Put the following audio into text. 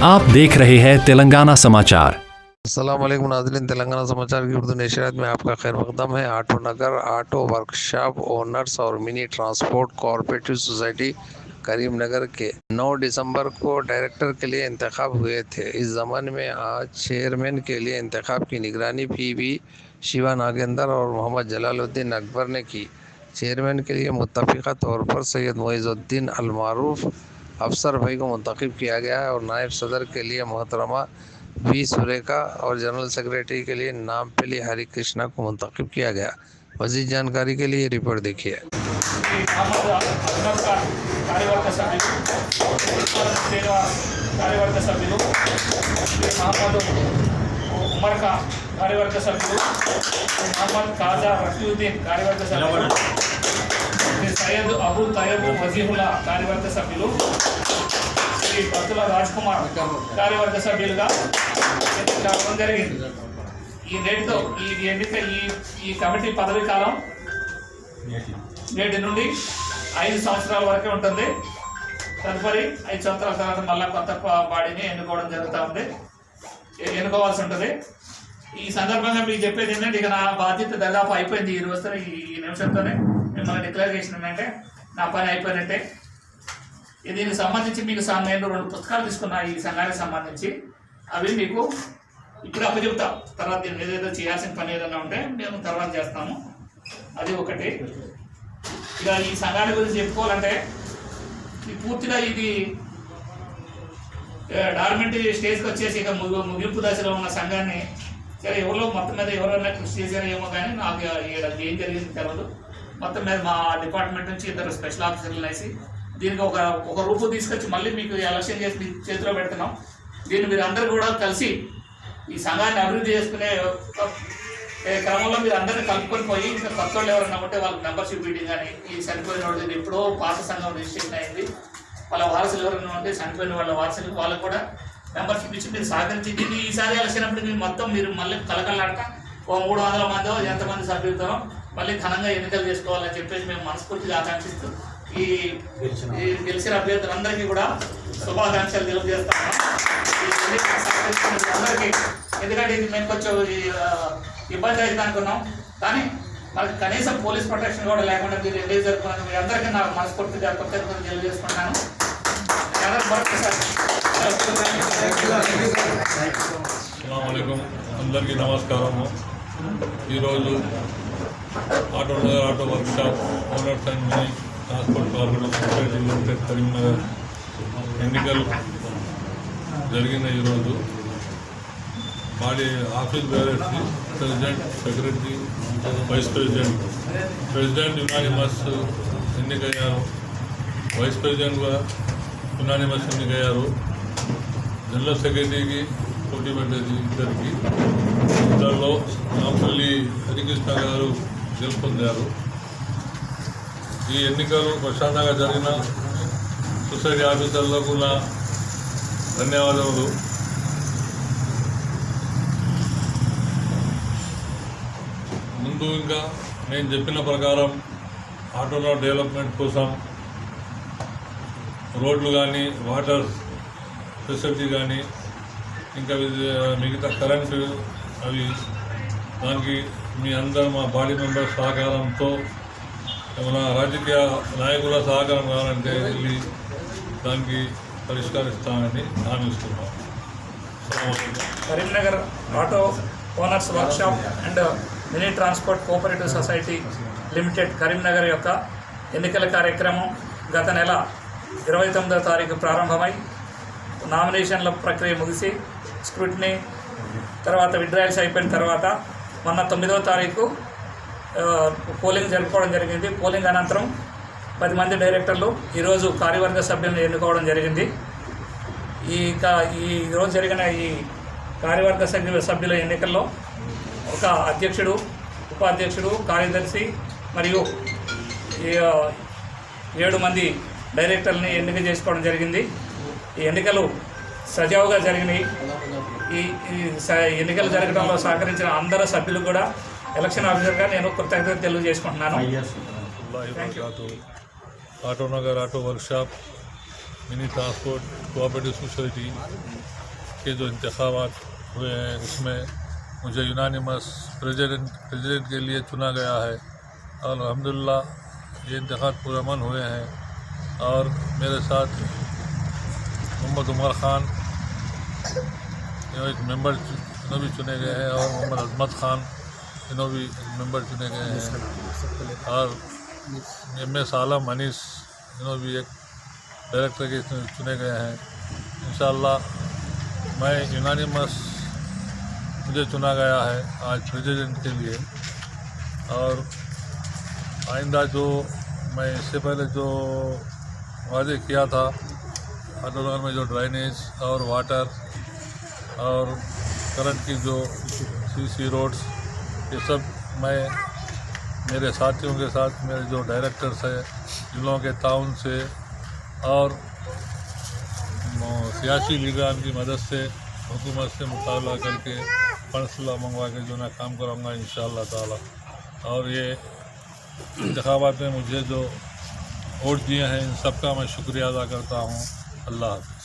आप देख रहे हैं तेलंगाना समाचार। अस्सलामुअलैकुम नाज़रीन, तेलंगाना समाचार की उर्दू नशरियात में आपका खैर मकदम है। ऑटो नगर ऑटो वर्कशॉप ओनर्स और mini transport cooperative society Karimnagar के 9 दिसंबर को डायरेक्टर के लिए इंतखाब हुए थे। इस ज़माने में आज चेयरमैन के लिए इंतखाब की निगरानी पीवी शिवा नागेंद्र और मोहम्मद जलालुद्दीन अकबर ने की। चेयरमैन के लिए मुत्तफ़िक़ा तौर पर सैयद मोइज़ुद्दीन अलमारूफ अफसर भाई को मुंतखब किया गया है और नायब सदर के लिए मोहतरमा वी सुरेखा और जनरल सेक्रेटरी के लिए नामपल्ली हरि कृष्णा को मुंतखब किया गया। मज़ीद जानकारी के लिए रिपोर्ट देखिए। उमर का कार्यवर्ग सभ्युలు मोहम्मद काजा रफीउद्दीन कार्यवर्ग सभ्युలు सैयद अबू तैयब वजीहुल्ला कार्यवर्ग सभ्युలు శ్రీ పత్తుల రాజ్ కుమార్ కార్యవర్గ సభ్యులుగా ఎన్నికవడం జరిగింది। ఈ నేటితో ఈ ఎన్నిక ఈ కమిటీ పదవీ కాలం నేటి నుండి 5 సంవత్సరాల వరకే ఉంటుంది। తదుపరి 5 సంవత్సరాల తర్వాత మళ్ళా కొత్త బాడీని ఎన్నుకోవాల్సి ఉంటుంది। ఈ సందర్భంగా మీకు చెప్పేది ఏంటంటే ఇక నా బాధ్యత దాదాపు అయిపోయింది। ఈ రోజుతో ఈ నిమిషంతోనే మిమ్మల్ని డిక్లేర్ చేసినానంటే నా పని అయిపోయినట్టే। దీనికి సంబంధించి మీకు నేను 2 పుస్తకాలు తీసుకున్నా ఈ సంఘానికి సంబంధించి, అవి మీకు ఇప్పుడు అప్పచెప్తా। తర్వాత ఏదేదో చేయాల్సిన పని ఏదైనా ఉంటే మేము తర్వాత చేస్తాము, అది ఒకటి। ఇక ఈ సంఘాల గురించి చెప్పుకోవాలంటే పూర్తిగా ఇది డార్మెంట్ స్టేజ్కి వచ్చేసి ఇక ముగింపు దశలో ఉన్న సంఘాన్ని సరే ఎవరో మొత్తం మీద ఎవరైనా కృషి చేశారో ఏమో కానీ నాకు ఏం జరిగింది తెలియదు। మొత్తం మీద మా డిపార్ట్మెంట్ నుంచి 2 స్పెషల్ ఆఫీసర్లు వేసి దీనికి ఒక రూపు తీసుకొచ్చి మళ్ళీ మీకు ఎలక్షన్ చేసి మీ చేతిలో పెడుతున్నాం। దీన్ని మీరు అందరూ కూడా కలిసి ఈ సంఘాన్ని అభివృద్ధి చేసుకునే క్రమంలో మీరు అందరినీ కలుపుకొని పోయి ఇంకా కొత్త వాళ్ళు ఎవరైనా ఉంటే వాళ్ళకి మెంబర్షిప్ మీటింగ్ కానీ ఈ చనిపోయిన వాళ్ళు ఎప్పుడో పాత సంఘం రిజిస్ట్రేషన్ అయింది, వాళ్ళ వారసులు ఎవరైనా ఉంటే చనిపోయిన వాళ్ళ వారసులు వాళ్ళకు కూడా మెంబర్షిప్ ఇచ్చి మీరు సహకరించి దీన్ని ఈసారి ఎలక్షనప్పుడు మీరు మొత్తం మీరు మళ్ళీ కలకలాడక 300 మందో ఎంతమంది సభ్యులతో మళ్ళీ ఘనంగా ఎన్నికలు చేసుకోవాలని చెప్పేసి మేము మనస్ఫూర్తిగా ఆకాంక్షిస్తూ ఈ గెలిచిన అభ్యర్థులందరికీ కూడా శుభాకాంక్షలు తెలియజేస్తాము అందరికీ। ఎందుకంటే ఇది మేము కొంచెం ఇబ్బంది అవుతుంది అనుకున్నాం, కానీ మనకి కనీసం పోలీస్ ప్రొటెక్షన్ కూడా లేకుండా మీరు ఎందుకు జరుపుకున్నాను మీ అందరికీ నాకు మనస్ఫూర్తిగా కృతజ్ఞతలు తెలియజేసుకుంటున్నాను। అస్సలాముఅలైకుం, అందరికీ నమస్కారము। ఈరోజు auto Nagar auto workshop owners and mini transport cooperative limited Karimnagar ఎన్నికలు జరిగిన ఈరోజు బాడీ ఆఫీస్ బేరర్స్కి president, secretary, vice president unanimous ఎన్నికయ్యారు, వైస్ ప్రెసిడెంట్గా యునానిమస్ ఎన్నికయ్యారు। జనరల్ సెక్రటరీకి పోటీ పడ్డది ఇద్దరికి, ఇద్దరిలో నాంపల్లి హరికృష్ణ గారు గెలుపొందారు। ఈ ఎన్నికలు ప్రశాంతంగా జరిగిన సొసైటీ ఆఫీసర్లకు నా ధన్యవాదములు। ముందు ఇంకా నేను చెప్పిన ప్రకారం ఆటోలో డెవలప్మెంట్ కోసం రోడ్లు కానీ, వాటర్ ఫెసిలిటీ కానీ, ఇంకా మిగతా కరెంటు అవి దానికి మీ అందరూ మా బాడీ మెంబర్స్ సహకారంతో ఏమైనా రాజకీయ నాయకుల సహకారం కావాలంటే వెళ్ళి దానికి పరిష్కరిస్తామని హామీ ఇస్తున్నాం। Karimnagar auto owners workshop and mini transport cooperative society limited Karimnagar యొక్క ఎన్నికల కార్యక్రమం గత నెల 29వ తారీఖు ప్రారంభమై నామినేషన్ల ప్రక్రియ ముగిసి స్క్రూటినీ తర్వాత విత్డ్రాయల్స్ అయిపోయిన తర్వాత మొన్న 9వ తారీఖు పోలింగ్ జరుపుకోవడం జరిగింది। పోలింగ్ అనంతరం 10 మంది డైరెక్టర్లు ఈరోజు కార్యవర్గ సభ్యులను ఎన్నుకోవడం జరిగింది। ఈ రోజు జరిగిన ఈ కార్యవర్గ సభ్యుల ఎన్నికల్లో ఒక అధ్యక్షుడు, ఉపాధ్యక్షుడు, కార్యదర్శి మరియు 7 మంది డైరెక్టర్లని ఎన్నిక చేసుకోవడం జరిగింది। ఈ ఎన్నికలు సజావుగా జరిగినాయి। ఈ ఎన్నికలు జరగడంలో సహకరించిన అందరు సభ్యులు కూడా ఎలక్షన్ ఆఫీసర్గా నేను కృతజ్ఞత తెలియజేసుకుంటున్నాను। Auto Nagar auto workshop mini transport cooperative society के जो इंतखाबात हुए हैं उसमें मुझे यूनानिमस प्रेसिडेंट के लिए चुना गया है और अल्हम्दुलिल्लाह ये इंतखाब पुरअमन हुए हैं। और मेरे साथ मोहम्मद उमर ख़ान एक मेंबर इन्हों भी चुने गए हैं और मोहम्मद अजमत ख़ान इन्हों भी मेंबर चुने गए हैं और MS आलम अनीस इन्हों भी एक डायरेक्टर के चुने गए हैं। इंशाअल्लाह मैं यूनानिमस मुझे चुना गया है आज प्रेसिडेंट के लिए। और आइंदा जो मैं इससे पहले जो वादे किया था आंदोलन में जो ड्राइनेज और वाटर और करंट की जो CC रोड्स ये सब मैं मेरे साथियों के साथ मेरे जो डायरेक्टर्स हैं इन लोगों के ताउन से और सियासी लीडरान की मदद से हुकूमत से मुकाबला करके फंड्स मंगवा के जो ना काम कराऊँगा इंशाअल्लाह ताला। और ये इंतखाबात में मुझे जो वोट दिए हैं इन सबका मैं शुक्रिया अदा करता हूँ। अल्लाह हाफ़िज़।